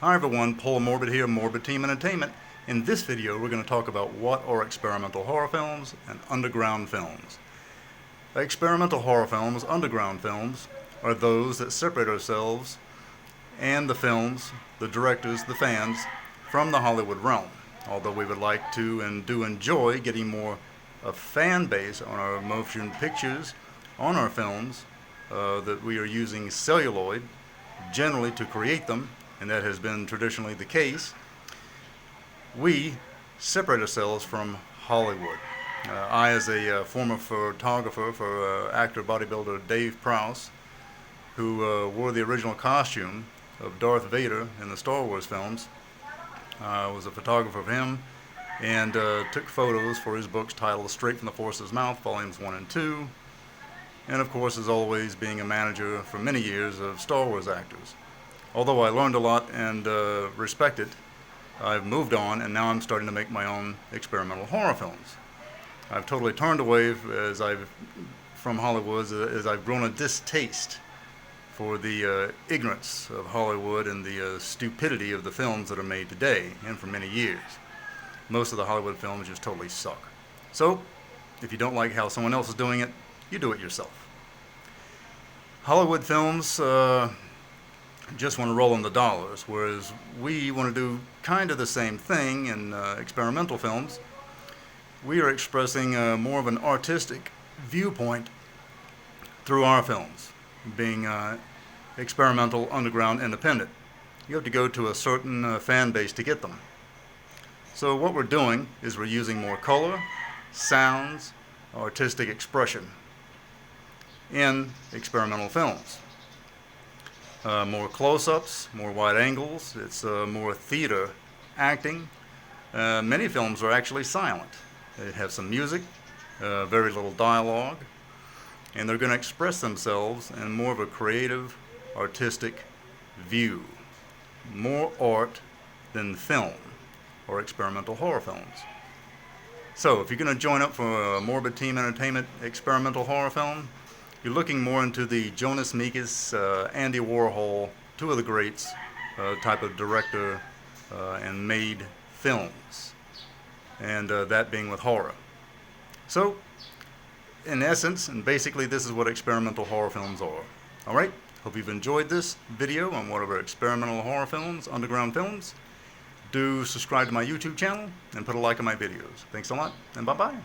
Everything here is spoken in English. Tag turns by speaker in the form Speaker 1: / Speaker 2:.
Speaker 1: Hi everyone, Paul Morbid here, Morbid Team Entertainment. In this video we're going to talk about what are experimental horror films and underground films. Experimental horror films, underground films, are those that separate ourselves and the films, the directors, the fans, from the Hollywood realm. Although we would like to and do enjoy getting more a fan base on our motion pictures, on our films, that we are using celluloid generally to create them, and that has been traditionally the case. We separate ourselves from Hollywood. I, as a former photographer for actor bodybuilder Dave Prowse, who wore the original costume of Darth Vader in the Star Wars films, was a photographer of him and took photos for his books titled Straight from the Force's Mouth, Volumes 1 and 2, and of course, as always, being a manager for many years of Star Wars actors. Although I learned a lot and respect it, I've moved on and now I'm starting to make my own experimental horror films. I've totally turned away from Hollywood as I've grown a distaste for the ignorance of Hollywood and the stupidity of the films that are made today and for many years. Most of the Hollywood films just totally suck. So, if you don't like how someone else is doing it, you do it yourself. Hollywood films just want to roll in the dollars, whereas we want to do kind of the same thing in experimental films. We are expressing more of an artistic viewpoint through our films, being experimental, underground, independent. You have to go to a certain fan base to get them. So what we're doing is we're using more color, sounds, artistic expression in experimental films. More close-ups, more wide angles, it's more theater acting. Many films are actually silent. They have some music, very little dialogue, and they're going to express themselves in more of a creative, artistic view. More art than film or experimental horror films. So if you're going to join up for a Morbid Team Entertainment experimental horror film, you're looking more into the Jonas Mekas, Andy Warhol, two of the greats, type of director and made films, and that being with horror. So, in essence, and basically, this is what experimental horror films are. All right, hope you've enjoyed this video on one of our experimental horror films, underground films. Do subscribe to my YouTube channel and put a like on my videos. Thanks a lot, and bye-bye.